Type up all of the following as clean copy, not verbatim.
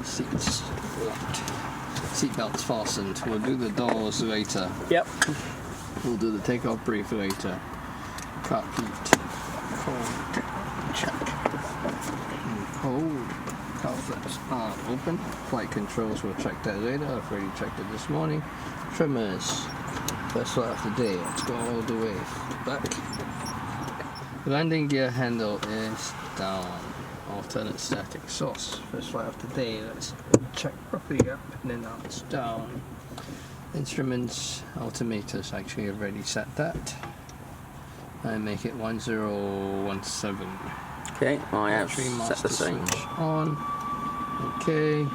Seats locked. Seatbelts fastened. We'll do the doors later. Yep. We'll do the takeoff brief later. Car heat. Cold. Check. Cold. Car flaps are open. Flight controls, we'll check that later. I've already checked it this morning. Trimmers. First flight of the day. Let's go all the way back. Landing gear handle is down. Alternate static source. First flight of the day. Let's check properly up and then now it's down. Instruments, altimeters, actually I've already set that. And make it 1017. Okay, I have Battery set master the same. switch on. Okay.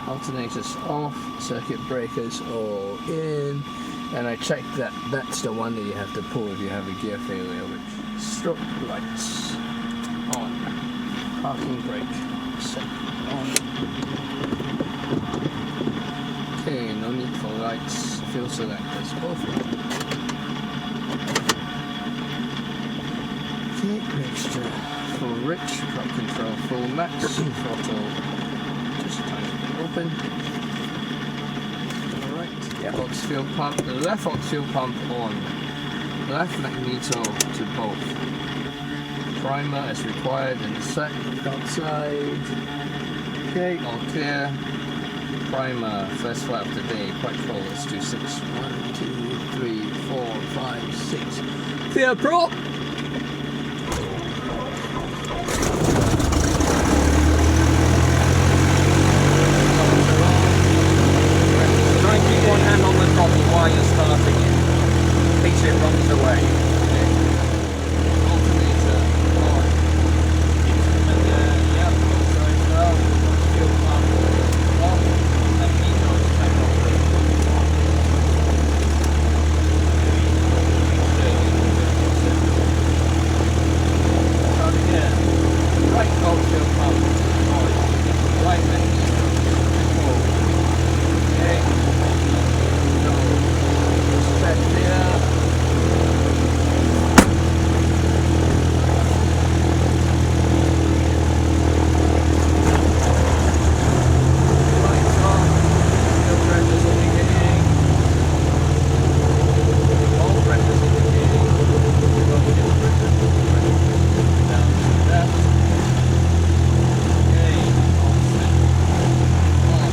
Alternators off. Circuit breakers all in. And I checked that that's the one that you have to pull if you have a gear failure, which strobe lights on. Parking brake set on. Okay, no need for lights. Fuel selectors both on. Okay, mixture full rich, crop control full max, throttle just a tiny bit open. Alright, yeah. Ox fuel pump, the left ox fuel pump on. Left magneto to both. Primer as required in the set. Outside. Okay, all clear. Primer, first flight of the day, quite full. Let's do 6. 1, 2, 3, 4, 5, 6. Clear prop! Try and keep one hand on the throttle while you're starting it. In case it runs away. Alternator on. And then, yeah, outside well. Fuel pump off. Magneto back on. Start again. Right off fuel pump on. Right magneto full. Okay. So, set there. Lights off. Fuel pressures indicating. All pressures indicating. Low fuel pressure. Down to that. Okay. All set. On.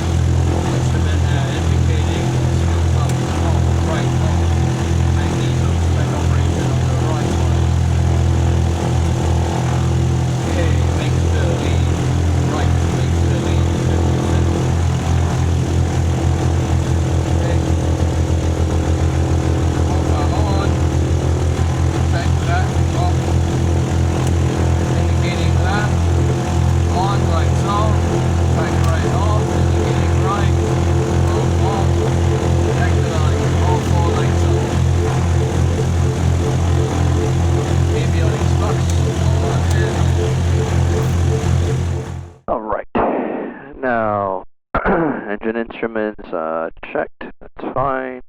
Instrument indicating. Fuel pump off. Right off. Magneto spec operation on the right one. Okay. Makes the lead. Right. Makes the lead. 50%. Okay. All on. Check that off. Indicating left. On, lights off. Back right off. Indicating right. Off, off. Check the line. All 4 lights off. Avionics flux. All on in. Alright, now engine instruments are checked, that's fine.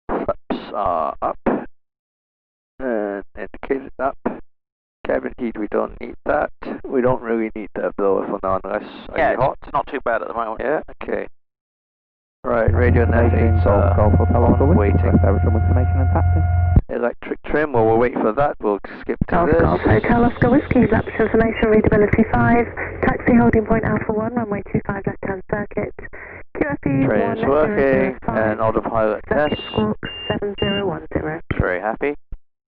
Flaps are up and indicated up. Cabin heat, we don't need that. We don't really need that though for now unless are you hot? It's not too bad at the moment. Yeah, okay. Right, radio navigates on waiting. Information and taxi. Electric trim, well we'll wait for that, we'll skip to Golf this. Golf Hotel Oscar Whiskey, lapse information, readability 5, taxi holding point Alpha 1, runway 25 left hand circuit, QFE Train's working, and autopilot test. Squawk 7010. Very happy.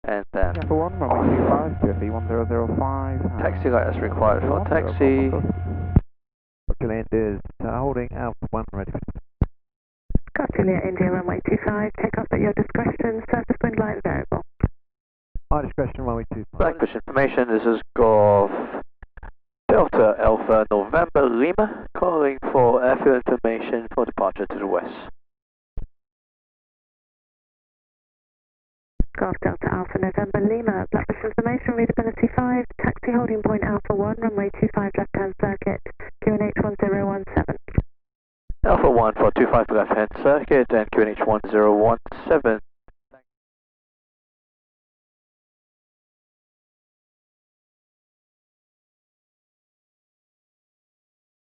And then Alpha 1, runway 25, QFE 1005. taxi light is required for taxi. Juliet is holding Alpha 1 ready. Got Juliet India, runway 25, take off at your discretion, surface wind light variable. My discretion, runway 25. Blackfish information, this is Golf Delta Alpha November Lima, calling for airfield information for departure to the west. Golf Delta Alpha November Lima, Blackfish information, readability 5, taxi holding point Alpha 1, runway 25 left hand circuit, QNH 1017. Alpha 1 for 25 left hand circuit and QNH 1017.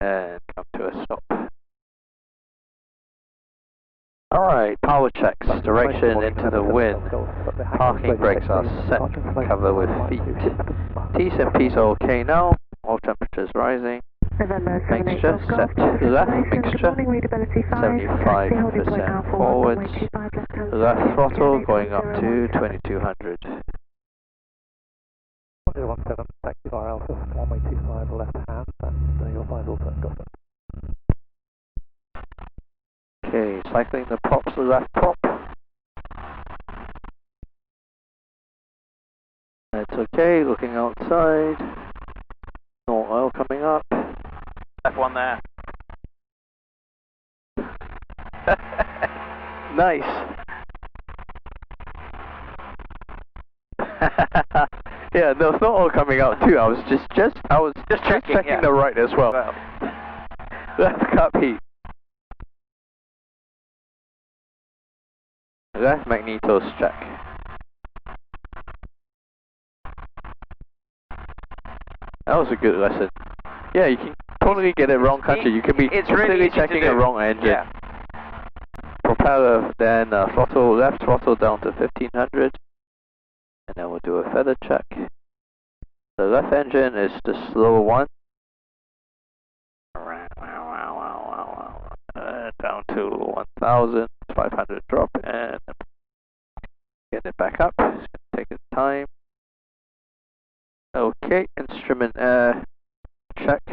and come to a stop. Alright, power checks, direction into the wind, parking brakes are set, cover with feet. T's and P's are okay now, all temperatures rising. Mixture set left, mixture 75% forwards, left throttle going up to 2200. 017, taxi bar Alpha, 125 left hand, and your final turn, go for it. Okay, cycling the props, the left prop. That's okay, looking outside. No oil coming up. F1 there. Nice. Yeah, there's no oil coming out too. I was just checking yeah. the right as well. Left cup heat. Left magnetos check. That was a good lesson. Yeah, you can totally get it wrong, can't you? You can be completely really checking a wrong engine. Yeah. Propeller, then throttle, left throttle down to 1500. And then we'll do a feather check. The left engine is the slower one. Down to 1500 drop and get it back up. It's going to take its time. Okay, instrument air check.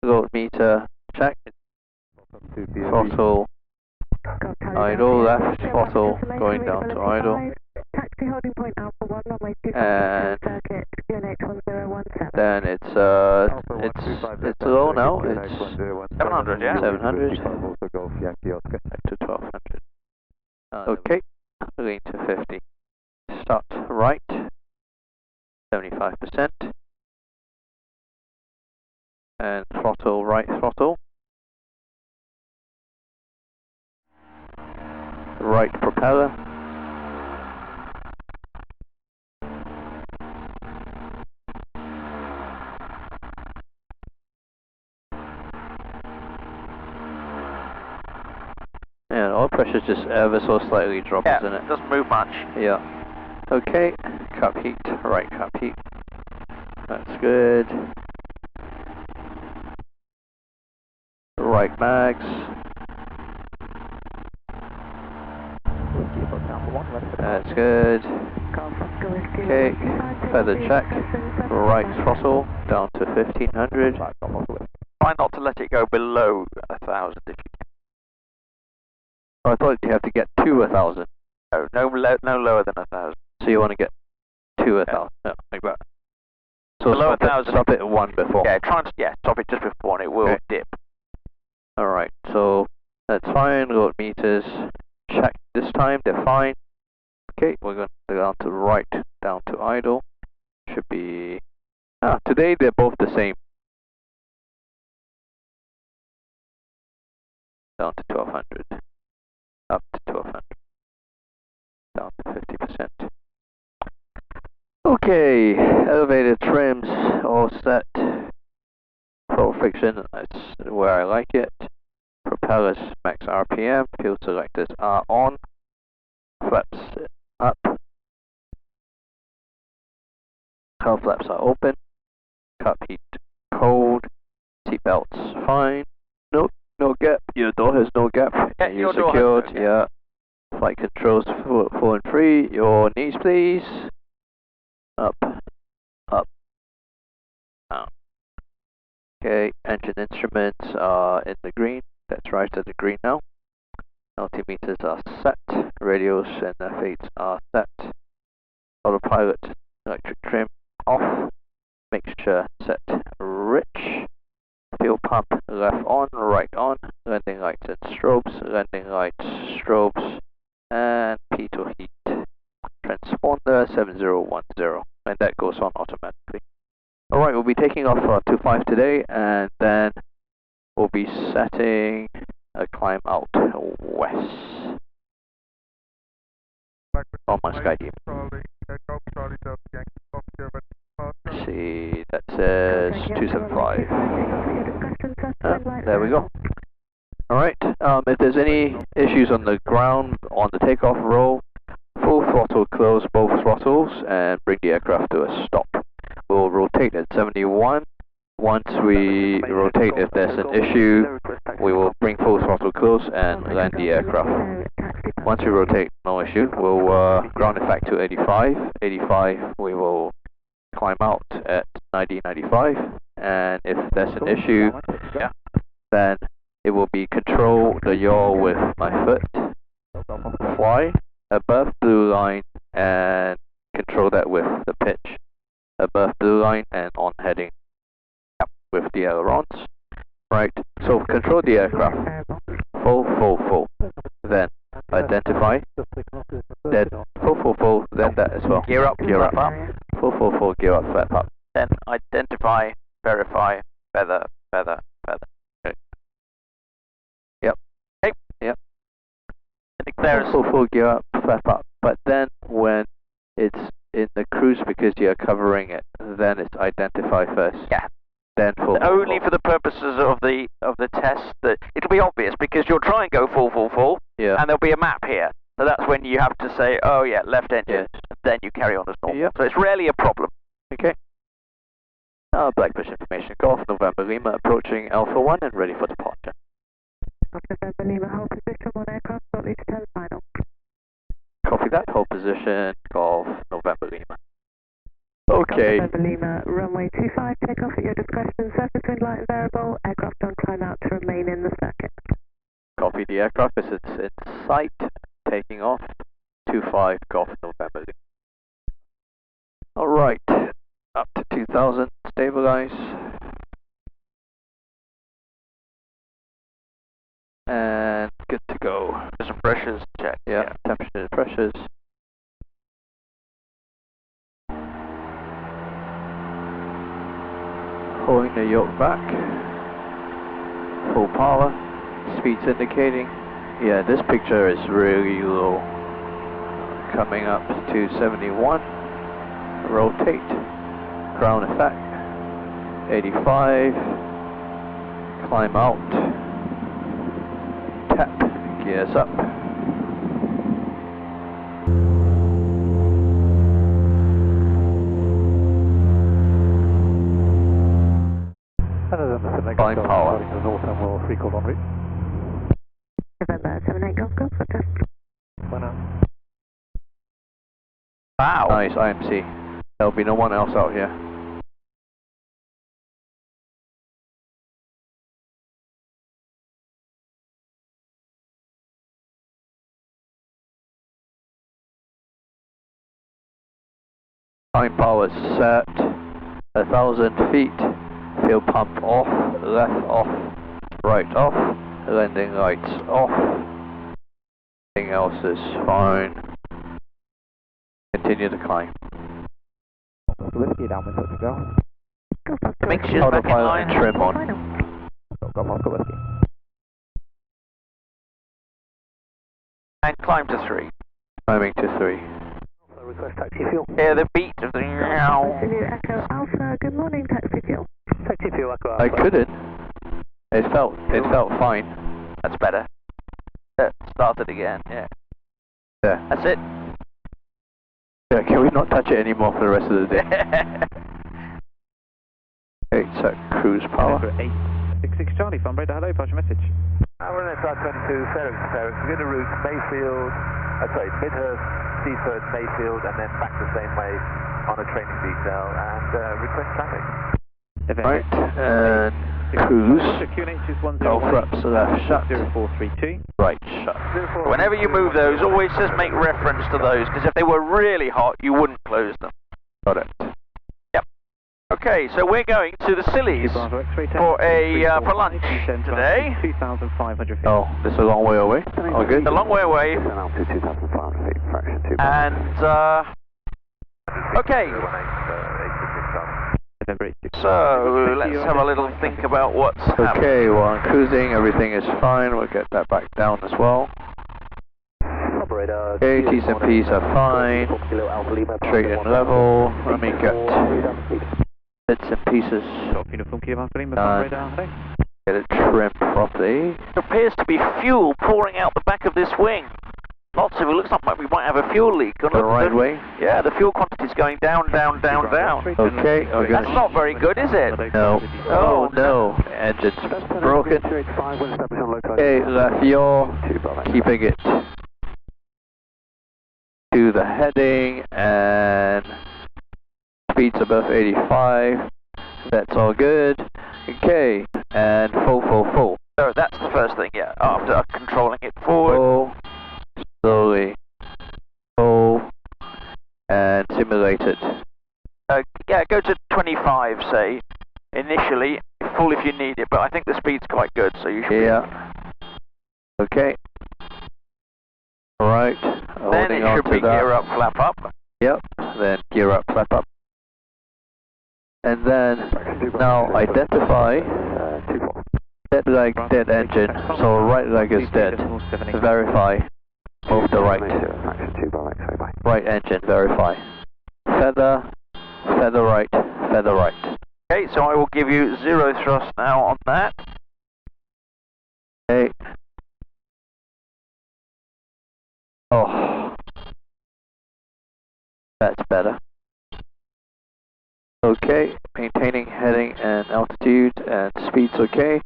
Load meter check. Throttle idle, left throttle going down to idle. Taxi holding point Alpha 1, runway 25 And circuit, QNH 1017. then it's low now. It's 700, yeah? 700. Back to 1200. Okay, lean to 50. Start right. 75%. And throttle, right throttle. Right propeller. Yeah, oil pressure's just ever so slightly dropped, Yeah, isn't it? doesn't move much. Yeah. Okay, cup heat, right cup heat. That's good. Right mags. That's good. Okay, feather check. Right throttle down to 1500. Try not to let it go below 1000 if you can. Oh, I thought you have to get to 1000. No lower than 1000. So you want to get to 1000, yeah, like that. So Below stop 1000. Stop it at 1 before. Yeah, stop it just before and it will dip. Alright, so that's fine. Load meters check this time, they're fine. Okay, we're going to go down to right, down to idle. Should be... today they're both the same. Down to 1200. Up to 1200. Down to 50%. Okay, elevator trims all set. Full friction, that's where I like it. Propellers max RPM, fuel selectors are on. Flaps up. Tail flaps are open. Cup heat cold. Seat belts fine. No gap. Your door has no gap. Yeah, you're your secured. door has no gap. Yeah. Flight controls full and free. Your knees, please. Up. Up. Down. Okay. Engine instruments are in the green. That's right at the green now. Altimeters are set. Radios and the fates are set. Autopilot electric trim off. Mixture set rich. Fuel pump left on, right on. Landing lights and strobes. Landing lights, strobes, and P2 heat. Transponder 7010. And that goes on automatically. Alright, we'll be taking off 25 today, and then we'll be setting a climb out west on my Skydeep. See, that says 275. There we go. Alright, if there's any issues on the ground, on the takeoff roll, full throttle close both throttles and bring the aircraft to a stop. We'll rotate at 71. Once we rotate, if there's an issue, we will bring full throttle close and land the aircraft. Once we rotate, no issue, we'll ground effect to 85. 85, we will climb out at 90, 95. And if there's an issue, then it will be control the yaw with my foot, fly above blue line and control that with the pitch. Above blue line and on heading with the ailerons. Right, so control the aircraft. Full. Then identify. Then full, then that as well. Gear up, Full, gear up, flap up. Then identify, verify, feather. Okay. Yep. Okay. Yep. I think there's Full, gear up, flap up. But then when it's in the cruise because you're covering it, then it's identify first. Yeah. Then full. Only for the purposes of the test that it'll be obvious because you'll try and go full, Yeah. and there'll be a map here. So that's when you have to say, oh yeah, left engine, Yes. and then you carry on as normal. Yep. So it's rarely a problem. Okay. Blackfish information. Golf November Lima approaching Alpha 1 and ready for departure. November Lima, hold position, one aircraft, shortly to 10 final. Copy that. Hold position. Golf November Lima. Okay. November Lima, runway 25, take off at your discretion, surface wind light variable, aircraft on climb out to remain in the circuit. Copy the aircraft as it's in sight. Taking off. 25 Golf November Lima. Alright. Up to 2000. Stabilize. And good to go. Some pressures check. Yeah. Temperature and pressures. Pulling the yoke back. Full power. Speed's indicating. Yeah, this picture is really low. Coming up to 71. Rotate. Ground effect. 85. Climb out. Tap. Gears up. Fine power. November 78 Golf Golf, adjust. Wow. Nice IMC. There'll be no one else out here. Time power set. 1,000 feet. Fuel pump off. Left off. Right off. Landing lights off. Everything else is fine. Continue to climb. Whiskey downwind, good to go. Make sure back in line. Trim on. Whiskey. And climb to 3. Climbing to 3. Request taxi fuel. Hear the beat of the Zulu Echo Alpha, good morning, taxi fuel. Taxi fuel, Echo I Alpha. couldn't. It felt fine. That's better. Start it again, yeah. There. That's it. Yeah, can we not touch it anymore for the rest of the day? Okay, set cruise power. 866 Charlie, phone radar, hello, pass your message. We're in SR22, Ferrex. We're going to route Mayfield, Midhurst, Seaford, Mayfield, and then back the same way on a training detail and request traffic. Right, and cruise. Golf flaps left shut. 0432. Right shut. Whenever you move those, always just make reference to those, because if they were really hot, you wouldn't close them. Got it. Yep. Okay, so we're going to the Sillies for lunch today. 2,500 feet. Oh, this is a long way away. All good. It's a long way away. And, okay. So, let's have a little think about what's happening. Okay, well, on cruising, everything is fine. We'll get that back down as well. Okay, T's and P's are fine. Straight and level. Let me get bits and pieces. Uniform Kilo Alpha Lima, done. radar, hello. Get it trimmed properly. There appears to be fuel pouring out the back of this wing. Lots of it. Looks like we might have a fuel leak. The right way? Yeah, the fuel quantity is going down, down, down, down. Okay, That's not very good, is it? No. Oh no, engine's broken. Okay, left yaw, keeping it to the heading, and speed's above 85. That's all good. Okay, and full. So that's the first thing, yeah, after controlling it forward. Full, slowly, full, and simulated. Yeah, go to 25, say, initially, full if you need it, but I think the speed's quite good, so you should Yeah. Okay. Alright, then it should be gear up, flap up. Yep, then gear up, flap up. And then, now identify dead leg, dead engine, so right leg is dead. Verify, move the right. Right engine, verify. Feather right, feather right. Okay, so I will give you 0 thrust now on that. Okay. Oh. That's better. Okay, maintaining heading and altitude and speed's okay.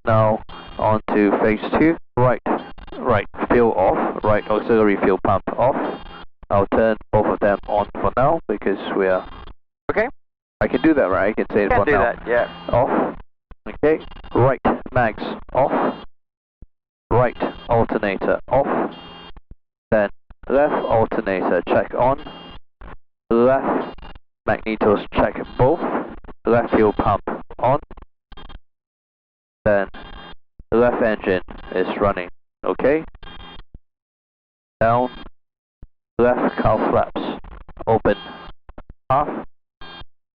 Now on to phase 2. Right fuel off, right auxiliary fuel pump off. I'll turn both of them on for now because we are... Okay. I can do that, right? I can say it for now. Can do that, yeah. Off. Okay. Right mags off. Right alternator off. Then left alternator check on. Left magnetos check both. Left fuel pump on. Then the left engine is running. Okay. Down. Left cowl flaps open half.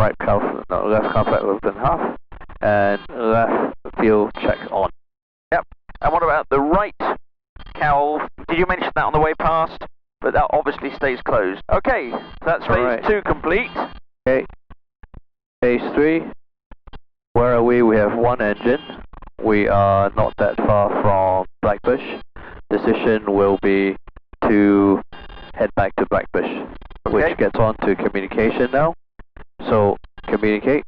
Right cowl, no, left cowl flap open half. And left fuel check on. Yep. And what about the right cowl? Did you mention that on the way past? But that obviously stays closed. Okay, so that's phase 2 complete. Okay. Phase 3. Where are we? We have one engine. We are not that far from Blackbush. Decision will be to head back to Blackbush, which gets on to communication now. So communicate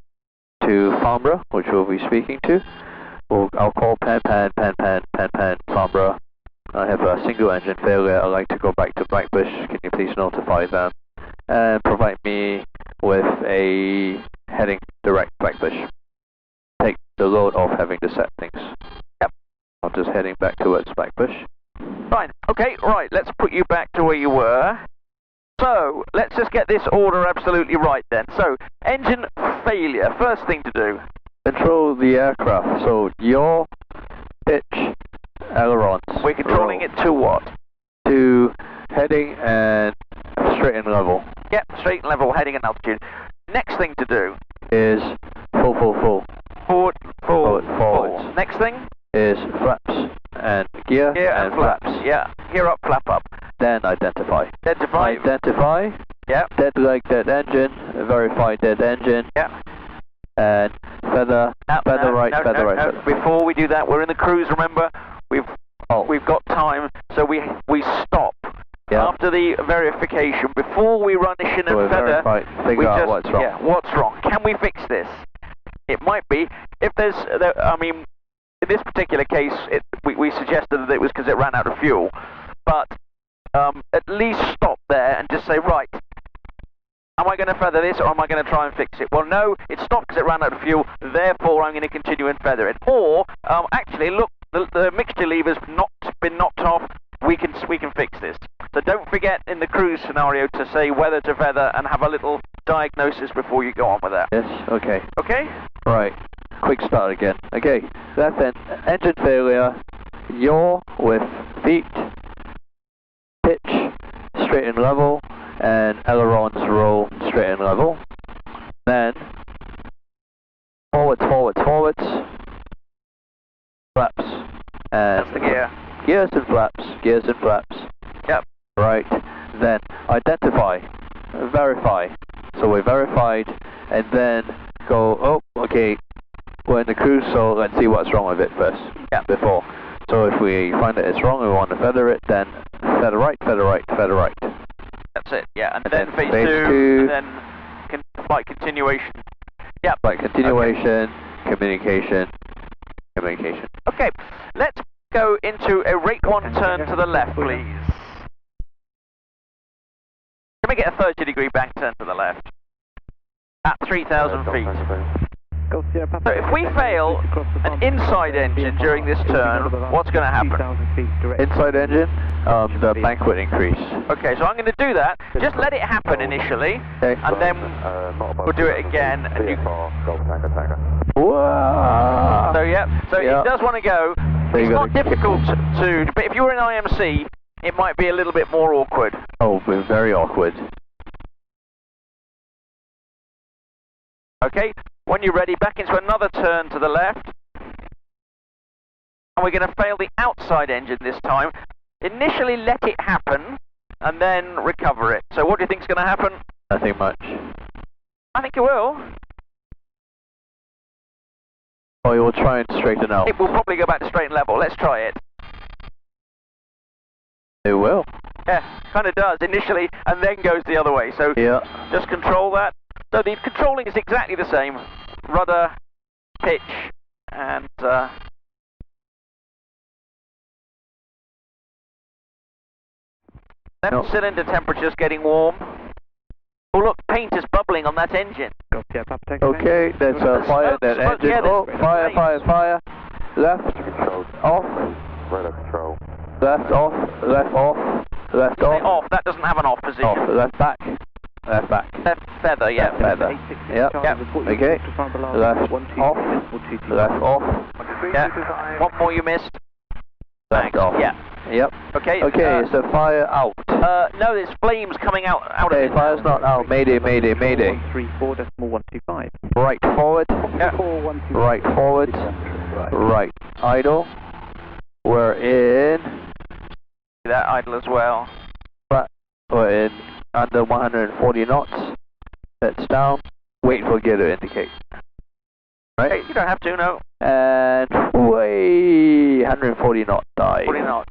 to Farnborough, which we'll be speaking to. I'll call Pan, Farnborough. I have a single engine failure. I'd like to go back to Blackbush. Can you please notify them and provide me with a heading direct Blackbush? Take the load off having to set things. Yep. I'm just heading back towards Blackbush. Fine. Okay, right. Let's put you back to where you were. So, let's just get this order absolutely right then. So, engine failure. First thing to do. Control the aircraft. So, your pitch ailerons. We're controlling it to what? To heading and straight and level. Yep, straight and level, heading and altitude. Next thing to do is full. Forward. Next thing is flaps and gear and flaps. Yeah, gear up, flap up. Then identify. Identify. Yeah. Dead leg, dead engine. Verify dead engine. Yeah. And feather right. Before we do that, we're in the cruise. Remember, we've got time, so we stop. Yeah. After the verification, before we run Ishin and feather, figure out what's wrong. Yeah, what's wrong? Can we fix this? It might be. If there's, I mean, in this particular case, we suggested that it was because it ran out of fuel. But at least stop there and just say, right, am I going to feather this or am I going to try and fix it? Well, no, it stopped because it ran out of fuel, therefore I'm going to continue and feather it. Or, actually, look, the mixture lever's been knocked off, we can fix this. So don't forget in the cruise scenario to say whether to feather and have a little diagnosis before you go on with that. Yes, okay. Okay? Right, quick start again. Okay, left engine failure, yaw with feet, pitch, straight and level, and ailerons roll straight and level. Then, forwards, flaps, and that's the gear. Gears and flaps. Yep. Right. Then identify, verify. So we verified, and then go. Oh, okay. we're in the cruise, so let's see what's wrong with it first. Yeah. Before. So if we find that it's wrong and we want to feather it, then feather right, feather right, feather right. That's it, yeah. And then phase phase 2, and then flight continuation. Yeah. Flight continuation, communication. Okay, let's go into a rate 1 turn to the left, please. Can we get a 30-degree bank turn to the left? At 3,000 feet. So if we fail an inside engine during this turn, what's going to happen? Inside engine, the bank would increase. Okay, so I'm going to do that. Just let it happen initially, Okay. and then we'll do it again. And you... Whoa! So yeah, so it does want to go. It's not difficult to, but if you were in IMC, it might be a little bit more awkward. Oh, very awkward. Okay, when you're ready, back into another turn to the left. And we're going to fail the outside engine this time. Initially let it happen, and then recover it. So what do you think is going to happen? Nothing much. I think it will. Oh, you will try and straighten out. It will probably go back to straight and level. Let's try it. It will. Yeah, kind of does initially, and then goes the other way. So just control that. So the controlling is exactly the same. Rudder, pitch, and cylinder temperature's getting warm. Oh look, paint is bubbling on that engine. Okay, there's a fire that engine. Yeah, oh, fire. Left, off. Left off, left off, left off. Off, that doesn't have an off position. Off, left back. Left back. Left feather, yeah. Left feather. Yep. Okay. Left off. Left off. Yeah. One more you missed. Left off. Yeah. Yep. Okay. Okay, is the fire out? No, there's flames coming out of it. Fire's not out. Mayday. 134.125. Right forward. Yeah. Right forward. Right. Idle. We're in. That idle as well. We're in under 140 knots. That's down. Wait for gear to indicate. Right? Okay, you don't have to, no. And way 140 knot dive. 40 knots.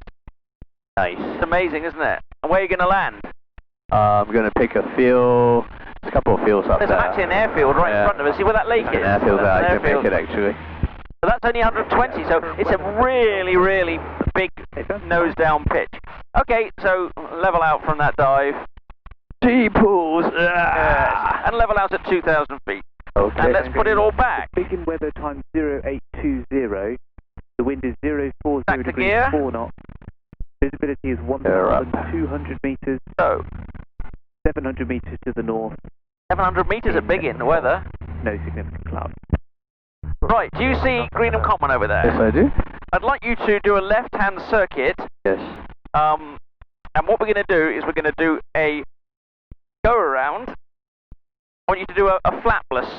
Nice. It's amazing, isn't it? And where are you going to land? I'm going to pick a field. There's a couple of fields up There's there. actually an airfield right in front of us. See where that lake is? An airfield there. I can make it actually. So that's only 120, so it's a really, really big nose down pitch. Okay, so level out from that dive. T-pools! And level out at 2,000 feet. Okay. And let's put it all back. Begin weather time 0820. The wind is 040 Back to degrees gear. 4 knots. Visibility is 1,200 meters. So 700 meters to the north. 700 meters are big in the weather. No significant clouds. Right, do you see Greenham Common over there? Yes, I do. I'd like you to do a left-hand circuit. Yes. And what we're going to do is we're going to do a go-around. I want you to do a flapless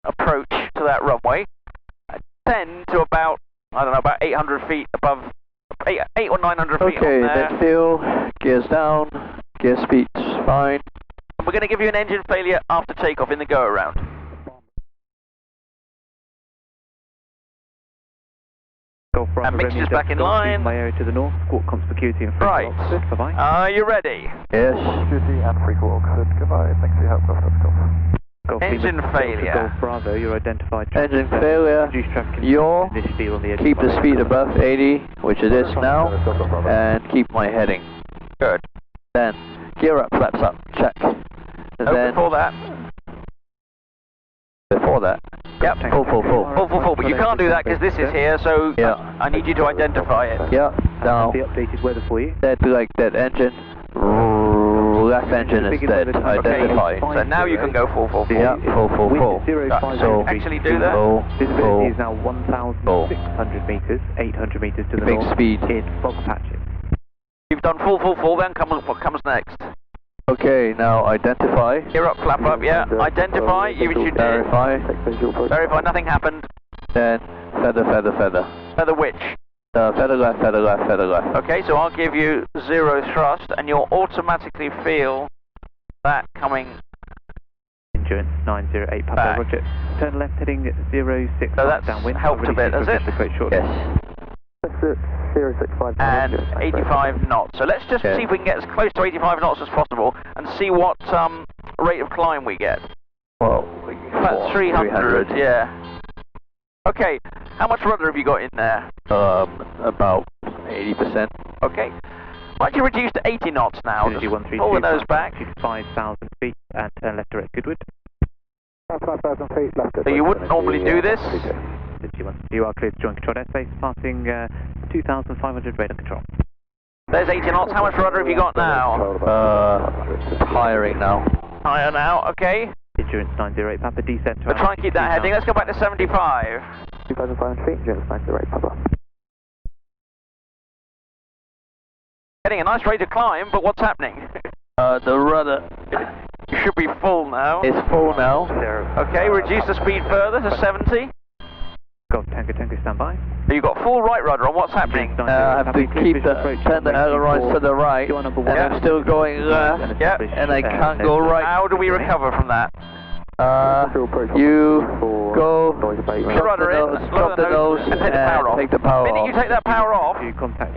approach to that runway. 10 to about, I don't know, about 800 feet above, 8 or 900 feet on Okay, there. then fuel, gears down, gear speed's fine. And we're going to give you an engine failure after takeoff in the go-around. And mixture's back in line. To the north, squawk conspicuity and Right. Oxford. Bye-bye. Are you ready? Yes. Conspicuity and frequent Oxford. Goodbye. Thanks for your help, Golf. Engine failure. Golf Bravo, you're identified. Engine failure. Reduce traffic Yaw. initially on the edge. Keep the speed above 80, which it is now, and keep my heading. Good. Then gear up, flaps up, check. And Oh, then before that. Yep. Full. But you can't do that because this is here, so Yeah. I need you to identify it. Yeah. Now The updated weather for you. that that engine. Left engine is dead. Identify. So now you can go full. Yeah. Full. Wind 050 So Actually do that. full. Visibility is now 1,600 meters, 800 meters to the Big north. speed. In fog patches. You've done full. Then what comes next? Okay. Now identify. Gear up, flap up. Yeah. Identify. You should Verify. verify. Nothing happened. Then feather. Feather which? Feather left. Okay, so I'll give you 0 thrust, and you'll automatically feel that coming. Endurance 908 Papa Back. Roger. turn left heading 06 So that's downwind. helped a bit, has it? Yes. That's 065. And 85 knots. So let's just see if we can get as close to 85 knots as possible and see what rate of climb we get. Well, About 300, yeah. Okay, how much rudder have you got in there? About 80%. Okay. Why don't you reduce to 80 knots now? Just pull the nose back. 5,000 feet and turn left direct Goodwood. 5,000 feet left. So you wouldn't normally do this? You are clear to join control airspace, passing 2,500 radar control. There's 80 knots. How much rudder have you got now? Hiring now. Higher now, okay. Endurance 908, Papa descent to... We'll try and keep that heading. Let's go back to 75. 2,500 feet, Endurance 908, Papa. Getting a nice rate of climb, but what's happening? The rudder You should be full now. is full now. Okay, reduce the speed further to 70. Golf Tango Tango standby. You've got full right rudder on. What's happening? I have to turn the ailerons to the right, and I'm still going left, Yeah. and I can't go right. How do we recover from that? You go, Put the rudder in, drop the nose, and take the power off. take the power The minute you off. take that power off,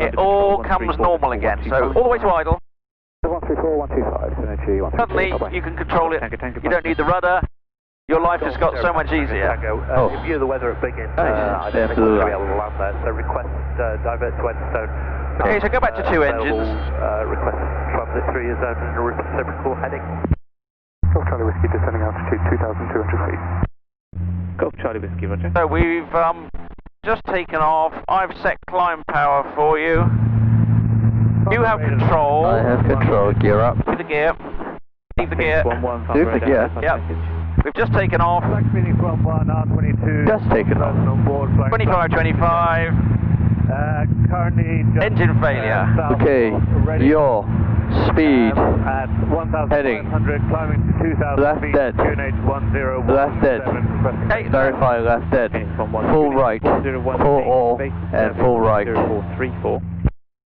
it all comes normal again. So all the way to idle. 134, 125, Suddenly you can control it. You don't need the rudder. Your life has got so much easier. In view of the weather at Big Inn, I don't think we're going to be able to land there, so request divert to Enstone. Okay, so go back to 2 engines. Request transit 3 is a reciprocal heading. Golf Charlie Whiskey descending altitude 2,200 feet. Golf Charlie Whiskey, roger. So we've just taken off. I've set climb power for you. You have control. I have control, gear up. Leave the gear. Leave the gear. Leave the gear. Yep. We've just taken off. Phoenix 11, R22. Just taken off. 25, 25. Currently Engine failure. Okay, your speed, at 1,500, heading, climbing to 2,000 left feet, dead, QNH 10. left dead, Okay. verify left dead, full right, full all, and full right. 0434.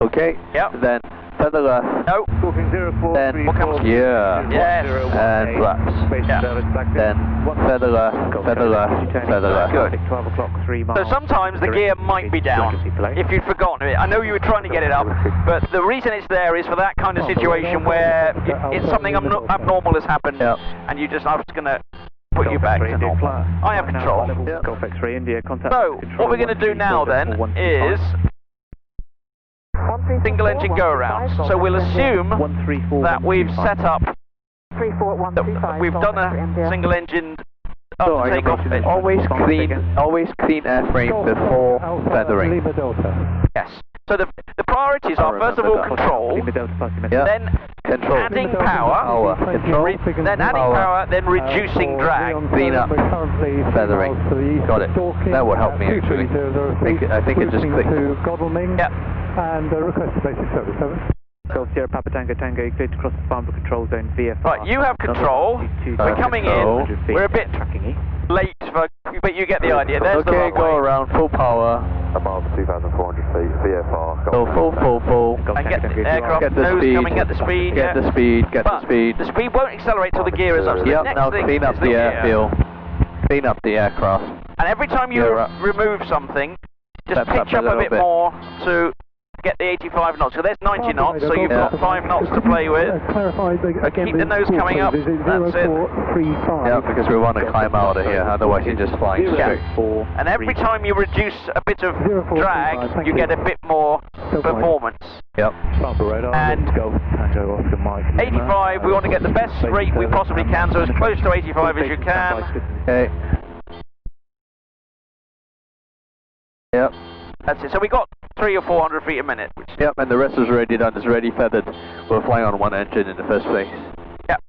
Okay, Yep. then to the left, No. Talking 0434. then What comes? yeah, Yes. and flaps, Yeah. then to the left, to the left, to the left. Good. 12 o'clock, 3 miles. So sometimes the gear might be down if you'd forgotten it. I know you were trying to get it up, but the reason it's there is for that kind of situation where it's something abnormal has happened, Yep. and you just, I was going to put you back to normal. I have control. Golf X-ray India, contact. So what we're going to do now then is single engine go-arounds. So we'll assume that we've set up, that we've done a single engine up to take off bit. Always clean airframe before feathering. Yes. So the priorities are first of all control, then Control. adding power, Control. then adding power, then reducing drag. Clean up. Feathering. Got it. That will help me actually. I think it just clicked. Yep. And request basic service, over. Golf Sierra Papa Tango Tango, cleared to cross the Farnborough control zone VFR. Right, you have control. We're coming in. We're a bit late, but you get the idea. There's the Okay, runway. go around, full power. A mile to 2,400 feet, VFR. Go full. And get the aircraft Get the nose speed. coming at the speed. Get yeah. the speed, get the But speed. the speed won't accelerate till the gear is up. So the Yep, next now thing clean up is the gear. airfield. Clean up the aircraft. And every time you Gear up. remove something, just Step up pitch a up a little bit bit. more to get the 85 knots. So there's 90 knots, so you've got 5 knots to play with. Keep the nose coming up. That's it. Yeah, because we want to climb out of here, otherwise you're just flying straight. And every time you reduce a bit of drag, you get a bit more performance. Yep. And 85, we want to get the best rate we possibly can, so as close to 85 as you can. Okay. Yep. That's it. So we got 300 or 400 feet a minute. Which, Yep, and the rest is already done. It's already feathered. We're flying on one engine in the first place. Yep.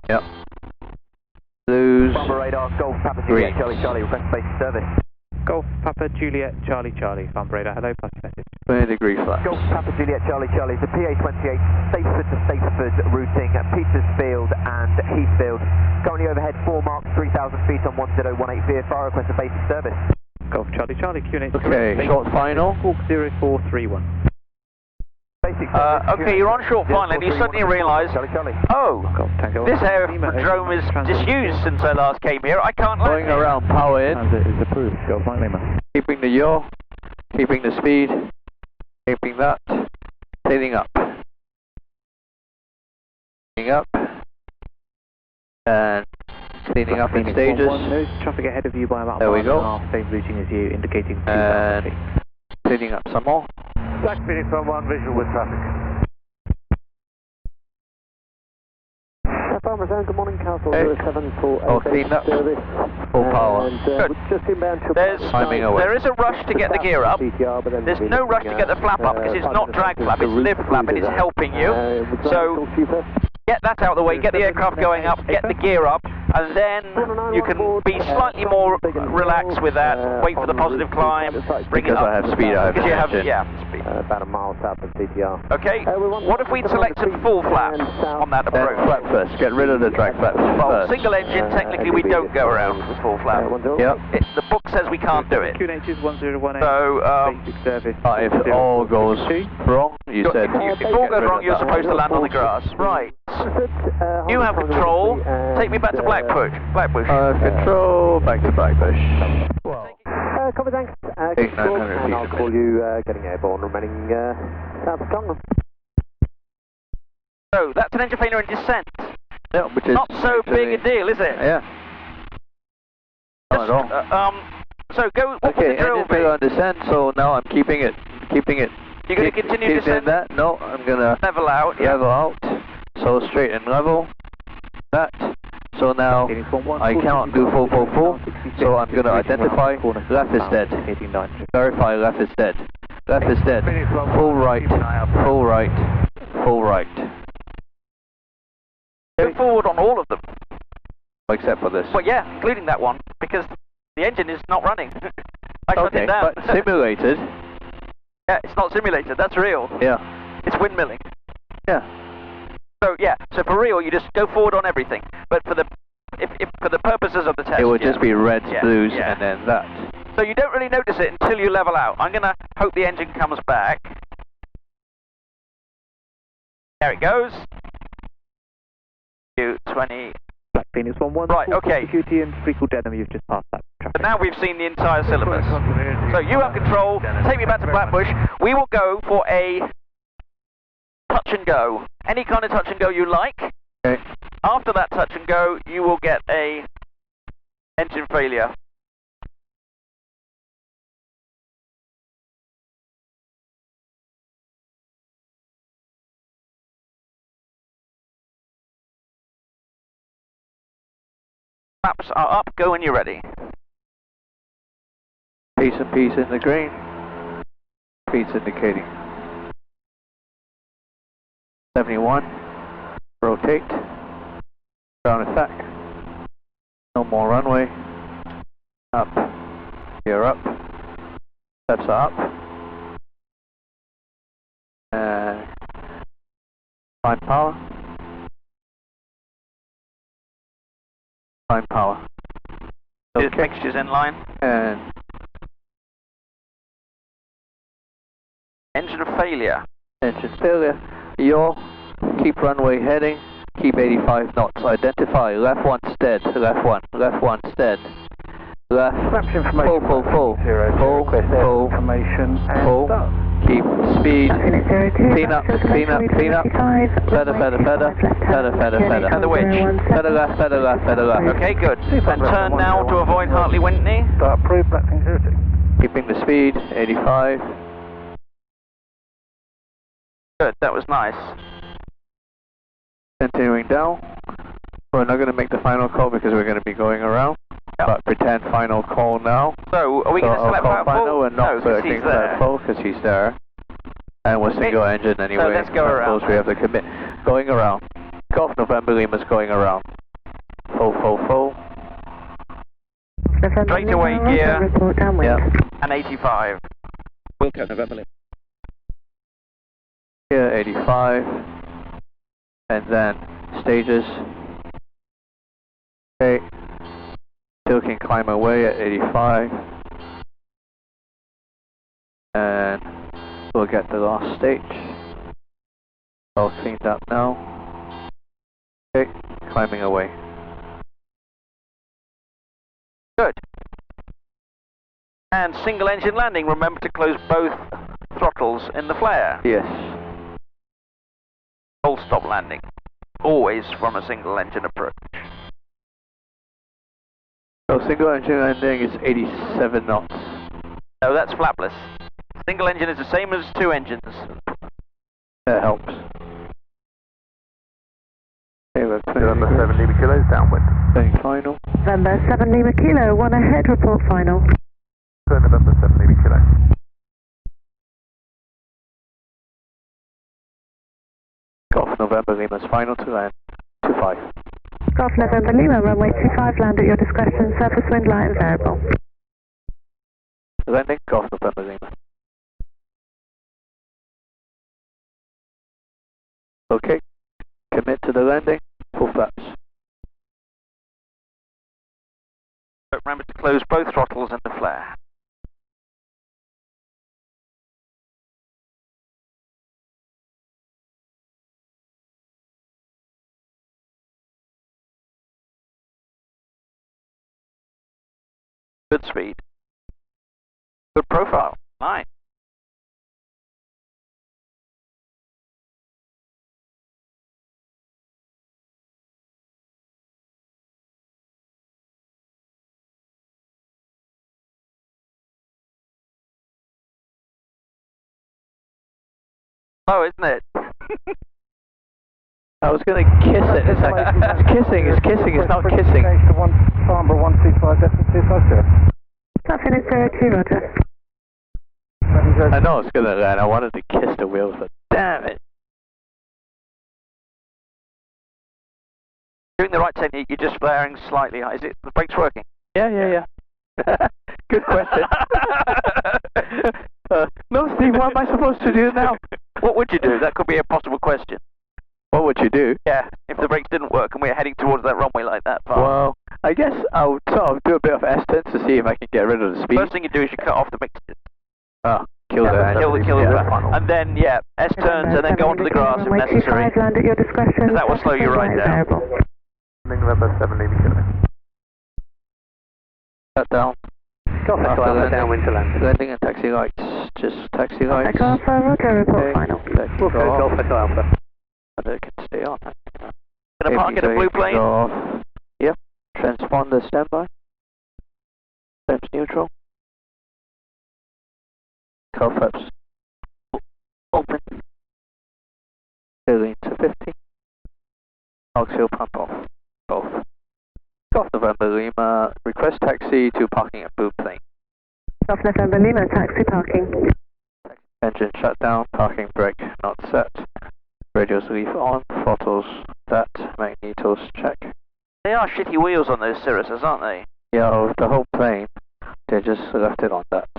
Yep. Blues. Bomber radar, Golf Papa Green. Juliet Charlie Charlie, request basic service. Golf Papa Juliet Charlie Charlie, Farm radar, hello, pass your message. 20 degree flaps. Golf Papa Juliet Charlie Charlie, the PA28, Stapeford to Stapeford routing, Petersfield and Heathfield. Currently overhead 4 marks, 3,000 feet on 1018 VFR, request a basic service. Golf Charlie Charlie, QNH. Okay, short final. Squawk 0431. Okay, you're on short final and you suddenly realise, oh, this aerodrome is disused since I last came here, I can't land Going here. around, power in. Transit is approved. Go flight Lima. Keeping the yaw, keeping the speed, keeping that, cleaning up. Cleaning up. And cleaning up in stages. There's traffic ahead of you by about There we go. 1.5, same routing as you, indicating 2,000 And feet. cleaning up some more. Black Phoenix 1-1, visual with traffic. Good morning, Council Okay. 0748 All cleaned up. service. Full power. And, Good. we're just inbound to Timing away. There is a rush to get the gear up. CTR, but then There's we're no looking rush to get the flap up because it's not drag flap, it's lift flap and it's helping you. So get that out of the way, get the aircraft going up, get the gear up, and then you can be slightly more relaxed with that, wait for the positive climb, bring it Because I up. have speed, I have Because you have, engine. yeah, speed. about a mile south of CTR. Okay, what if we selected full flap on that Then approach? flap first, get rid of the drag flaps Well, first. single engine, technically we don't go around with full flap. Yep. The book says we can't do it. QNH is 1018. So, Basic service. If all goes wrong, you said if all goes wrong, you're supposed to land on the grass. Right. You have control. Take me back to Blackbush. Blackbush. control, back to Blackbush. Copy, thanks. 8,900 and I'll feet. call you getting airborne, remaining south of Tonga. So that's an engine failure in descent. Yeah, which is Not so big a actually- deal, is it? Yeah. Not at all. So go. What Okay, would the drill engine failure on be? descent, so now I'm keeping it. You're going to continue Keep descent. that? No, I'm gonna Level out. Yeah. level out. So straight and level. That. So now I cannot do full. So I'm gonna identify left is dead. Verify left is dead. Left is dead. Full right. Full right. Full right. Go forward on all of them. Except for this. Well, yeah, including that one because the engine is not running. I shut Okay, it down. but simulated. Yeah, it's not simulated. That's real. Yeah. It's windmilling. Yeah. So yeah, so for real, you just go forward on everything. But for the if for the purposes of the test, It would yeah. just be reds, Yeah, blues, yeah. and then that. So you don't really notice it until you level out. I'm gonna hope the engine comes back. There it goes. 20. Black Phoenix 1-1. Right, okay. Security and Freakle Denham, you've just passed that So traffic. now we've seen the entire syllabus. So you have control. Take me back to Blackbush. We will go for a touch and go. Any kind of touch and go you like. Okay. After that touch and go, you will get a engine failure. Maps are up. Go when you're ready. Piece and piece in the green. Piece indicating 71. Rotate. Ground attack. No more runway. Up. Gear up. Steps are up. And find power. Find power. There's mixtures in line. And Engine failure. engine failure. Yaw. Keep runway heading. Keep 85 knots. Identify. Left one stead. Left one. Left one stead. Left. Flaps information. Full. Full. Request air Full. information and Full. start. Keep speed. Minute 02. Clean up. Feather. And the wedge. Feather left. Okay, good. And turn now to avoid Hartley Whitney. Start approved, Black Phoenix 02. Keeping the speed. 85. Good, that was nice. Continuing down. We're not going to make the final call because we're going to be going around. Yep. But pretend final call now. So, are we going to I'll select call that final full? and not No, 'cause selecting he's there. that full because he's there. And we're single engine anyway. let's go around. Suppose we have to commit. Going around. Golf November Lima's going around. Full. Straight away gear. Report downwind. Yep. And 85. Wilco, November Lima. Here 85. And then stages. Okay. Still can climb away at 85. And we'll get the last stage. All cleaned up now. Okay, climbing away. Good. And single engine landing, remember to close both throttles in the flare. Yes. Full stop landing. Always from a single engine approach. So single engine landing is 87 knots. No, that's flapless. Single engine is the same as two engines. That helps. Okay, we're November 7 Lima Kilos, downwind. turning final. November 7 Lima Kilo, 1 ahead, report final. November 7 Lima Kilo. Golf November Lima's final to land. 25. Golf November Lima, runway 25, land at your discretion, surface wind light and variable. Landing, Golf November Lima. Okay, commit to the landing, full flaps. Remember to close both throttles in the flare. Good speed. Good profile. Nice. Oh, isn't it? I was going to kiss it. It's like, it's kissing, it's not kissing. One Farnborough 125, distance 250. Traffic is 02, roger. I know it's going to land. I wanted to kiss the wheels, but damn it. Doing the right technique, you're just flaring slightly high. Is it the brakes working? Yeah. Good question. No, Steve, what am I supposed to do now? What would you do? That could be a possible question. What would you do? Yeah, if the brakes didn't work and we're heading towards that runway like that far. Well, I guess I'll sort of do a bit of S-turns to see if I can get rid of the speed. First thing you do is you cut off the mixers. Oh, kill the And then, yeah, S-turns and then go onto the grass if necessary. Land at your discretion. That will slow you right down. November 7 Lima Kilo. Shut down. Golf Echo Alpha, downwind to land. Landing and taxi lights. Just taxi lights. Echo Alpha, roger, report Okay. final. We'll go Golf Echo Alpha. And it can stay on. Gonna park in a blue plane? Off. Yep. Transponder standby. Temps neutral. Car flaps open. Clearly to 50. Auxiliary pump off. Both. Golf November Lima. Request taxi to parking at blue plane. Golf November Lima, taxi parking. Engine shut down. Parking brake not set. Radios leave on. Throttles that. Magnetos check. They are shitty wheels on those Cirruses, aren't they? Yeah, of the whole plane. They just left it on that.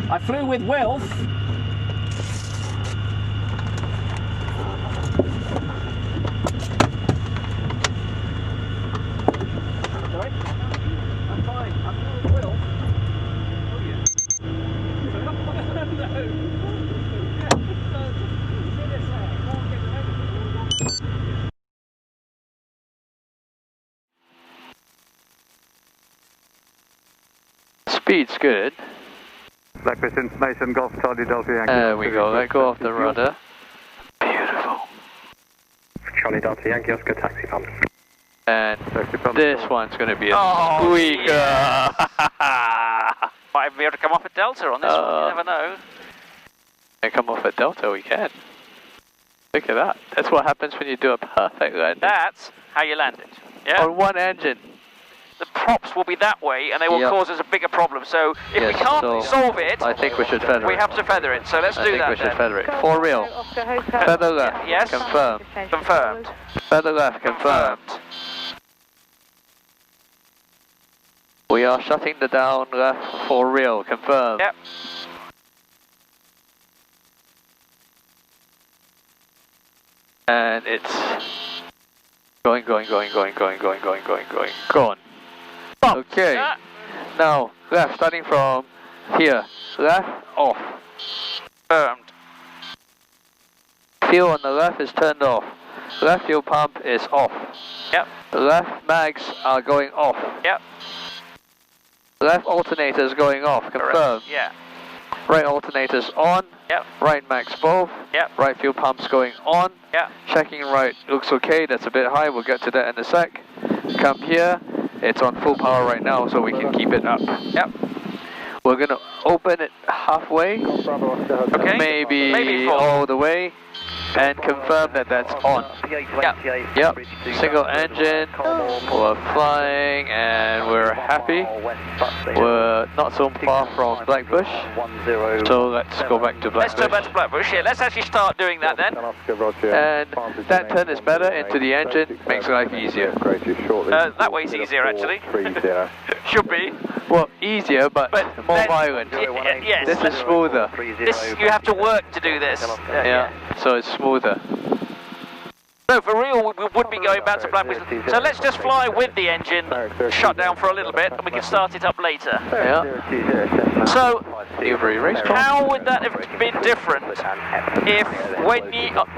I flew with Wilf. Sorry? I'm fine. I flew with Wilf. Oh yeah. Speed's good. Blacklist information, Golf Charlie Delta Yankee. There we go, let go of the rudder. Beautiful. Charlie Delta Yankee, Oscar taxi pump. And this one's going to be a squeaker. Yeah. Might be able to come off at Delta on this one, you never know. And come off at Delta, we can. Look at that. That's what happens when you do a perfect landing. That's how you land it. Yeah? On one engine. The props will be that way and they will cause us a bigger problem. So if we can't solve it, I think we should feather it. We have to feather it. So let's do that. I think we should feather it. For real. Feather left. Yes. Confirmed. Confirmed. Feather left. Confirmed. We are shutting the down left for real. Confirmed. Yep. And it's Going. Gone. Okay. Now, left, starting from here. Left, off. Confirmed. Fuel on the left is turned off. Left fuel pump is off. Yep. Left mags are going off. Yep. Left alternators going off. Confirmed. Correct. Yeah. Right alternators on. Yep. Right mags both. Yep. Right fuel pumps going on. Yep. Checking right looks okay. That's a bit high. We'll get to that in a sec. Come here. It's on full power right now, so we can keep it up. Yep. We're gonna open it halfway. Okay. Maybe full. all the way. And confirm that that's on. Yep. Single engine. We're flying and we're happy. We're not so far from Blackbush. So let's go back to Let's go back to Blackbush. Blackbush. Yeah, let's actually start doing that then. And that turn is better into the engine. Makes life easier. That way's easier actually. Should be. Well, easier, but more then- violent. Yes. This is smoother. This, you have to work to do this. Yeah. So it's smoother. So for real, we would be going back to Blackbush. So let's just fly with the engine shut down for a little bit, and we can start it up later. Yeah. So Every race how would that have been different if when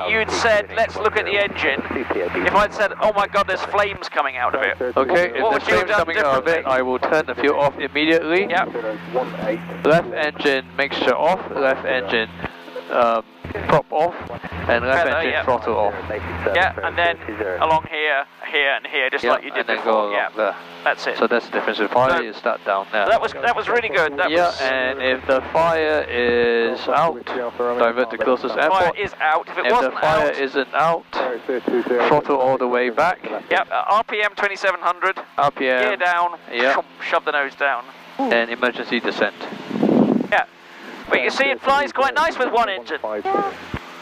you'd said, let's look at the engine, if I'd said, oh my god, there's flames coming out of it? Okay, What if would the you have flame's done coming out of it, differently? I will turn the fuel off immediately. Yep. Left engine mixture off, left engine prop off, and left Feather, engine yep. throttle off. Yeah, and then along here, and here, just like you did and then before. go along Yeah, there. that's it. So that's the difference with fire, So you start down there. That was really good. That yeah, was, and if the fire is out, divert to closest fire airport. is out. If it If wasn't the fire out, isn't out, throttle all the way back. yep, RPM 2700, gear RPM, down, yeah. shove the nose down. and emergency descent. Yeah, but you see, it flies quite nice with one engine.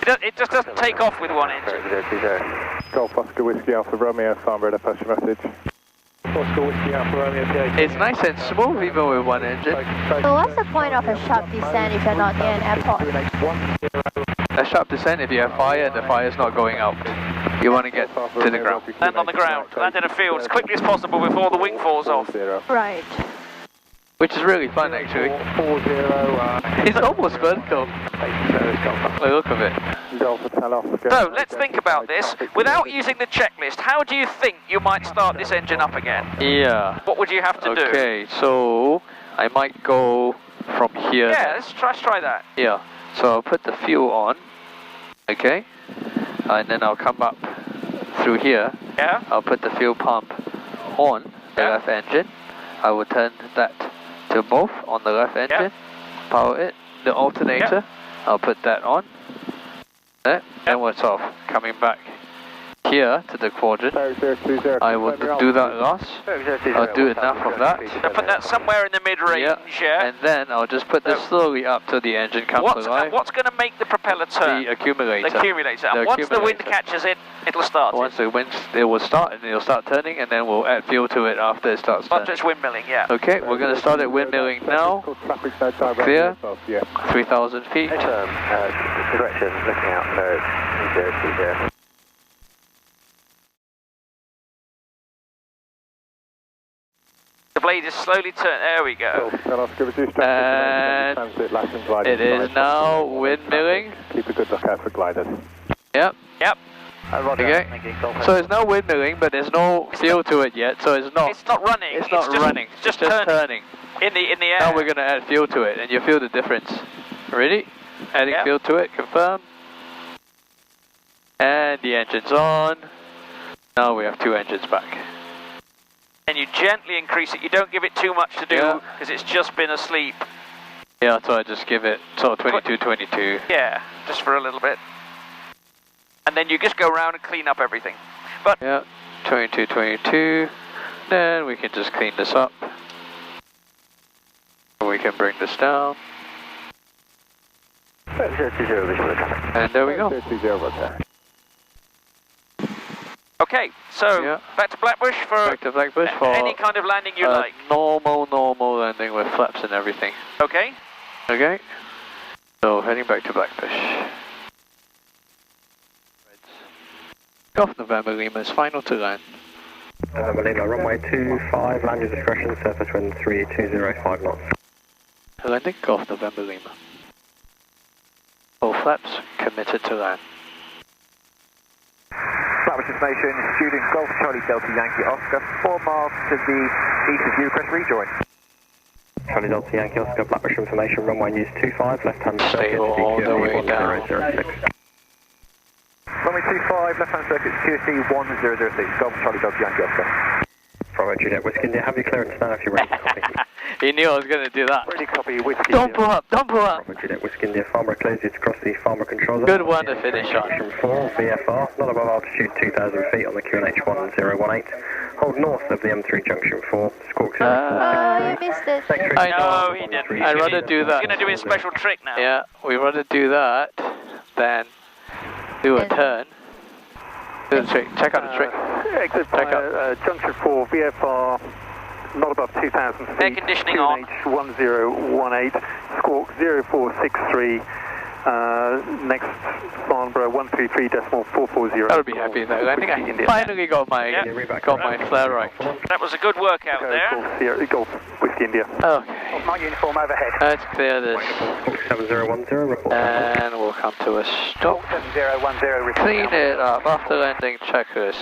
It just doesn't take off with one engine. Golf Oscar Whiskey Alpha Romeo, Farnborough, pass your message. Oscar Whiskey Alpha Romeo, PA. It's nice and smooth even with one engine. So what's the point of a sharp descent if you're not near an airport? A sharp descent if you have fire and the fire is not going out. You want to get to the ground. Land on the ground, land in a field as quickly as possible before the wing falls off. Right. Which is really fun actually. 40, It's almost vertical. The look of it. So let's think about this. Without using the checklist, how do you think you might start this engine up again? Yeah. What would you have to do? Okay, so I might go from here. Yeah, then. let's try that. Yeah. So I'll put the fuel on. Okay. And then I'll come up through here. Yeah? I'll put the fuel pump on the Yeah. left engine. I will turn that to both on the left engine. Power it. The alternator. I'll put that on. There. And it's off. Coming back here to the quadrant. I will do that last. I'll do enough of that. So put that somewhere in the mid-range, yeah? And then I'll just put this slowly up till the engine comes alive. What's going to make the propeller turn? The accumulator. The accumulator. And The once the wind accumulator. catches it, it'll start. Once the wind, it will start and it'll start turning, and then we'll add fuel to it after it starts Not turning. just windmilling, yeah. Okay, we're going to start at windmilling now. Clear. 3,000 feet. Direction, looking out, so 3020. The blade is slowly turning. There we go. And it is now windmilling. Keep a good lookout for gliders. Yep. Yep. Okay. So it's no windmilling, but there's no fuel to it yet, so it's not. It's not running. It's not just, running. It's just turning. turning in the air. Now we're going to add fuel to it, and you feel the difference. Ready? Adding Yep. fuel to it. Confirm. And the engine's on. Now we have two engines back. And you gently increase it. You don't give it too much to do Yeah. because it's just been asleep. Yeah, so I just give it sort of 22, 22. Yeah, just for a little bit. And then you just go around and clean up everything. But Yeah, 22, 22. Then we can just clean this up. We can bring this down. And there we go. okay, so Yeah. back to Blackbush for Back to Blackbush for any kind of landing you like. normal landing with flaps and everything. Okay. Okay? So heading back to Blackbush. Golf November Lima is final to land. November Lima, runway 25, land your discretion, surface wind 3205 knots. Landing Golf November Lima. All flaps committed to land. Flatbush information, student Golf Charlie Delta Yankee Oscar, 4 miles to the east of Newcrest, rejoin. Charlie Delta Yankee Oscar, Flatbush information, runway news 25, left-hand circuit, Stable all the way down. 1006. Runway 25, left-hand circuit, QC 1006, Golf Charlie Delta Yankee Oscar. Bravo Juliet Whiskey India, have your clearance now if you're ready to copy. He knew I was going to do that. Ready copy, Whiskey Don't pull up, don't pull up. Bravo Juliet Whiskey India, farmer clears you to cross the farmer control zone. Good one to finish on. Junction 4, VFR, not above altitude 2,000 feet on the QNH 1018. Hold north of the M3 Junction 4, squawk 0. Oh, you missed it. I know. No, he didn't. I'd rather do that. He's going to do his special trick now. Yeah, we'd rather do that than do a turn. Do the trick. Check out the trick. Exit Check out. Junction 4, VFR, not above 2,000 feet. Air conditioning on. QNH 1018, squawk 0463. Next Farnborough 133.440. I would be happy though. I think I finally got my flare right. That was a good workout there. Golf Whiskey India. Okay, My uniform overhead. let's clear this. 7010, report. And we'll come to a stop. 7010, report. Clean it up after landing checklist.